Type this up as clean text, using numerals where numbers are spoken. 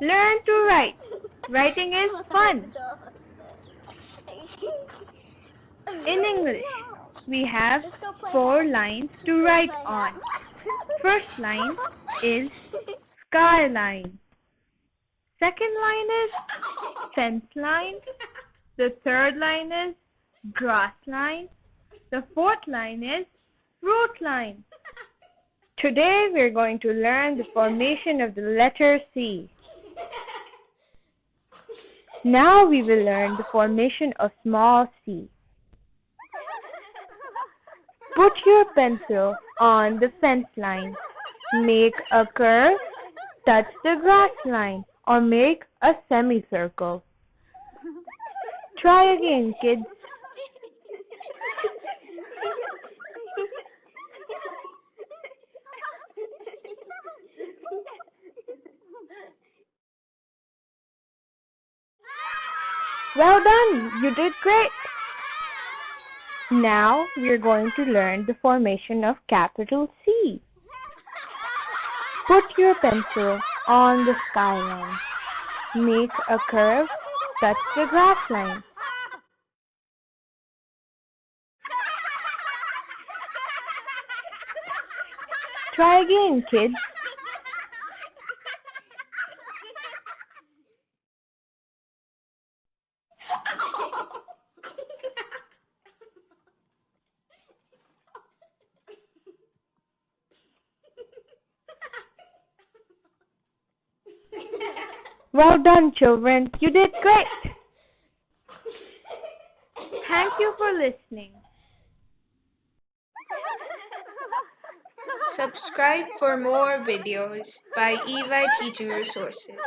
Learn to write. Writing is fun. In English, we have four lines to write on. First line is skyline. Second line is fence line. The third line is grass line. The fourth line is fruit line. Today we're going to learn the formation of the letter C. Now we will learn the formation of small c. Put your pencil on the fence line. Make a curve, touch the grass line, or make a semicircle. Try again, kids. Well done! You did great! Now we're going to learn the formation of capital C. Put your pencil on the skyline. Make a curve, touch the grass line. Try again, kids. Well done, children. You did great. Thank you for listening. Subscribe for more videos by EY Teaching Resources.